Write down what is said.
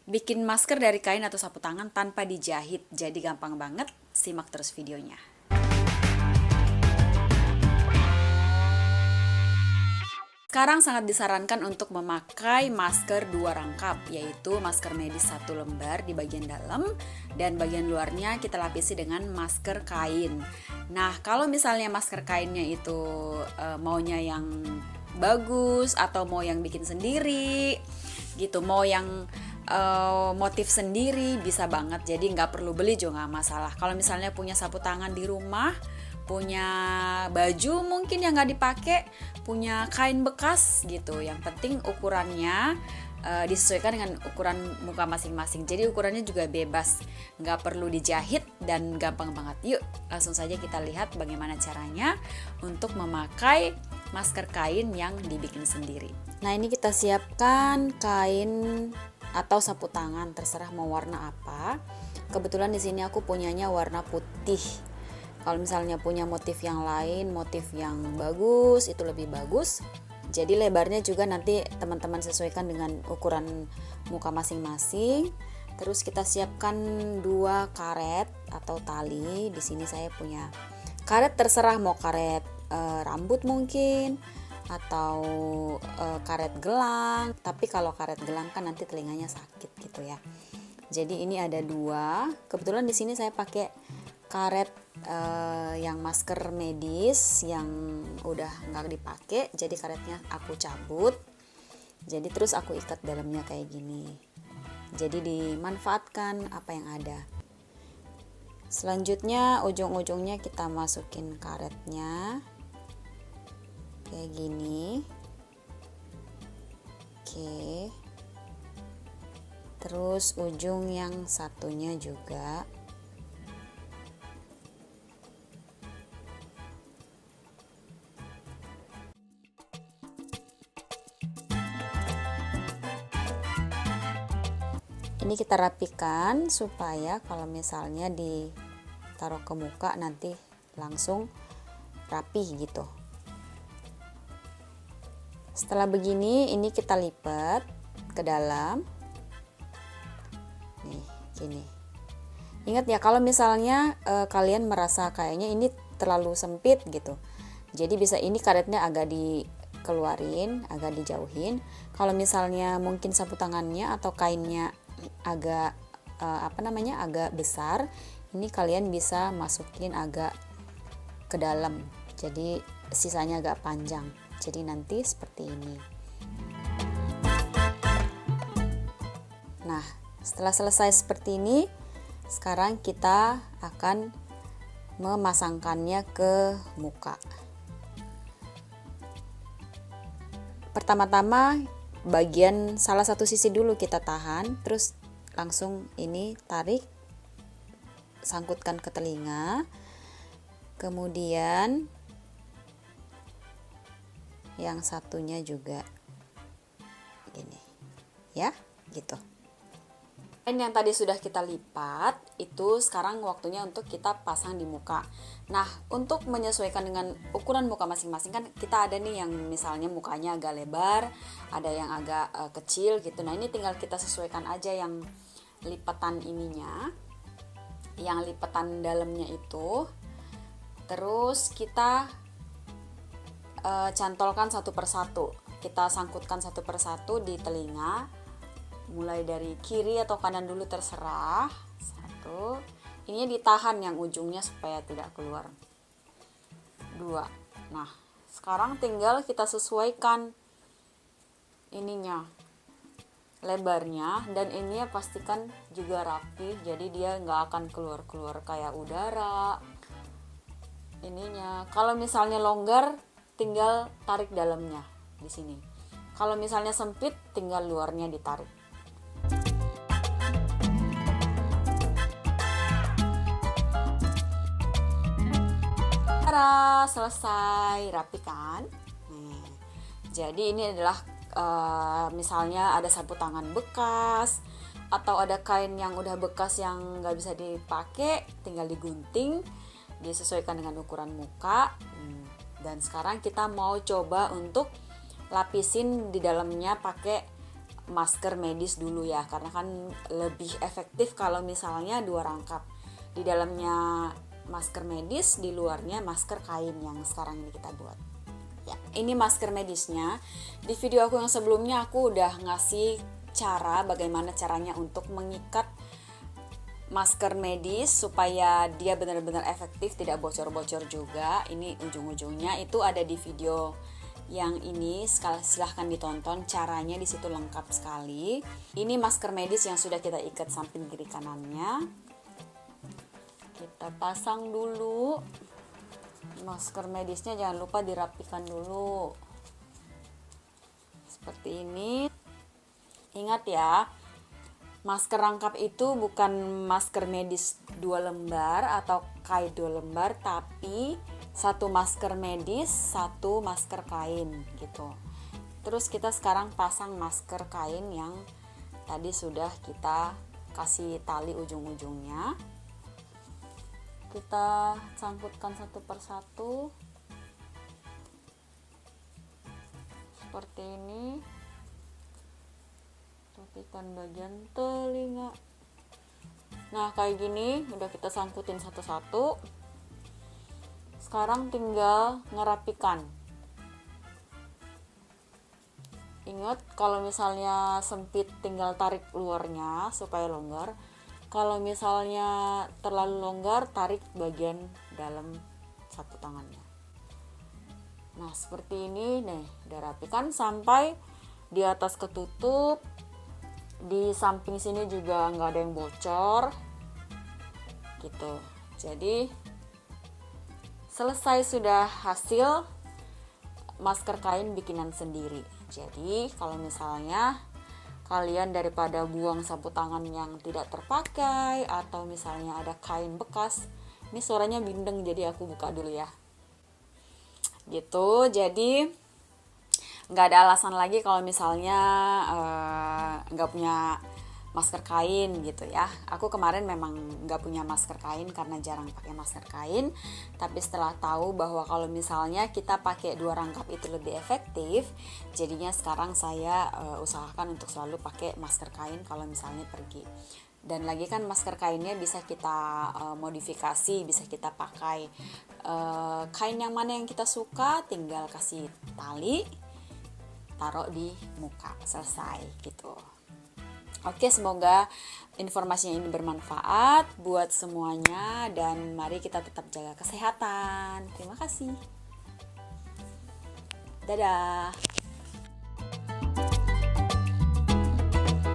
Bikin masker dari kain atau sapu tangan tanpa dijahit. Jadi gampang banget, simak terus videonya. Sekarang sangat disarankan untuk memakai masker 2 rangkap, yaitu masker medis 1 lembar di bagian dalam dan bagian luarnya kita lapisi dengan masker kain. Nah, kalau misalnya masker kainnya itu maunya yang bagus atau mau yang bikin sendiri gitu, mau yang motif sendiri bisa banget, jadi nggak perlu beli juga nggak masalah. Kalau misalnya punya sapu tangan di rumah, punya baju mungkin yang nggak dipakai, punya kain bekas gitu, yang penting ukurannya disesuaikan dengan ukuran muka masing-masing. Jadi ukurannya juga bebas, nggak perlu dijahit dan gampang banget. Yuk langsung saja kita lihat bagaimana caranya untuk memakai masker kain yang dibikin sendiri. Nah, ini kita siapkan kain atau sapu tangan, terserah mau warna apa. Kebetulan di sini aku punyanya warna putih. Kalau misalnya punya motif yang lain, motif yang bagus, itu lebih bagus. Jadi lebarnya juga nanti teman-teman sesuaikan dengan ukuran muka masing-masing. Terus kita siapkan 2 karet atau tali. Di sini saya punya karet, terserah mau karet rambut mungkin atau karet gelang. Tapi kalau karet gelang kan nanti telinganya sakit gitu ya. Jadi ini ada 2. Kebetulan di sini saya pakai karet yang masker medis yang udah nggak dipakai, jadi karetnya aku cabut, jadi terus aku ikat dalamnya kayak gini, jadi dimanfaatkan apa yang ada. Selanjutnya ujung-ujungnya kita masukin karetnya kayak gini. Oke, terus ujung yang satunya juga. Ini kita rapikan supaya kalau misalnya ditaruh ke muka nanti langsung rapi gitu. Setelah begini, ini kita lipat ke dalam. Nih, gini. Ingat ya, kalau misalnya kalian merasa kayaknya ini terlalu sempit gitu. Jadi bisa ini karetnya agak dikeluarin, agak dijauhin. Kalau misalnya mungkin sapu tangannya atau kainnya agak agak besar, ini kalian bisa masukin agak ke dalam, jadi sisanya agak panjang, jadi nanti seperti ini. Nah, setelah selesai seperti ini, sekarang kita akan memasangkannya ke muka. Pertama-tama bagian salah satu sisi dulu kita tahan, terus langsung ini tarik, sangkutkan ke telinga, kemudian yang satunya juga gini ya, gitu. Kain yang tadi sudah kita lipat itu sekarang waktunya untuk kita pasang di muka. Nah, untuk menyesuaikan dengan ukuran muka masing-masing, kan kita ada nih yang misalnya mukanya agak lebar, ada yang agak kecil gitu. Nah, ini tinggal kita sesuaikan aja yang lipatan ininya, yang lipatan dalamnya itu. Terus kita cantolkan satu persatu, kita sangkutkan satu persatu di telinga, mulai dari kiri atau kanan dulu terserah. Satu, ini ditahan yang ujungnya supaya tidak keluar. 2. Nah, sekarang tinggal kita sesuaikan ininya, lebarnya, dan ini pastikan juga rapi, jadi dia nggak akan keluar-keluar kayak udara ininya. Kalau misalnya longgar, tinggal tarik dalamnya di sini. Kalau misalnya sempit, tinggal luarnya ditarik. Selesai, rapi kan? Nih, jadi ini adalah misalnya ada sapu tangan bekas atau ada kain yang udah bekas yang nggak bisa dipakai, tinggal digunting, disesuaikan dengan ukuran muka. Dan sekarang kita mau coba untuk lapisin di dalamnya pakai masker medis dulu ya, karena kan lebih efektif kalau misalnya 2 rangkap. Di dalamnya masker medis, di luarnya masker kain yang sekarang ini kita buat. Ya, ini masker medisnya. Di video aku yang sebelumnya aku udah ngasih cara bagaimana caranya untuk mengikat masker medis supaya dia benar-benar efektif, tidak bocor-bocor juga. Ini ujung-ujungnya itu ada di video yang ini, silahkan ditonton, caranya di situ lengkap sekali. Ini masker medis yang sudah kita ikat samping kiri kanannya. Kita pasang dulu. Masker medisnya jangan lupa dirapikan dulu. Seperti ini. Ingat ya, masker rangkap itu bukan masker medis 2 lembar atau kain 2 lembar, tapi 1 masker medis, 1 masker kain gitu. Terus kita sekarang pasang masker kain yang tadi sudah kita kasih tali ujung-ujungnya. Kita sangkutkan satu persatu seperti ini. Rapikan bagian telinga. Nah, kayak gini udah kita sangkutin satu-satu. Sekarang tinggal ngerapikan. Ingat, kalau misalnya sempit tinggal tarik luarnya supaya longgar. Kalau misalnya terlalu longgar, tarik bagian dalam satu tangannya. Nah, seperti ini nih, udah rapikan sampai di atas ketutup. Di samping sini juga nggak ada yang bocor. Gitu. Jadi selesai sudah hasil masker kain bikinan sendiri. Jadi kalau misalnya kalian daripada buang sapu tangan yang tidak terpakai atau misalnya ada kain bekas, ini suaranya bindeng jadi aku buka dulu ya. Gitu, jadi nggak ada alasan lagi kalau misalnya nggak punya masker kain gitu ya. Aku kemarin memang nggak punya masker kain karena jarang pakai masker kain. Tapi setelah tahu bahwa kalau misalnya kita pakai 2 rangkap itu lebih efektif, jadinya sekarang saya usahakan untuk selalu pakai masker kain kalau misalnya pergi. Dan lagi kan masker kainnya bisa kita modifikasi, bisa kita pakai kain yang mana yang kita suka, tinggal kasih tali, taruh di muka, selesai gitu. Oke, semoga informasinya ini bermanfaat buat semuanya dan mari kita tetap jaga kesehatan. Terima kasih. Dadah.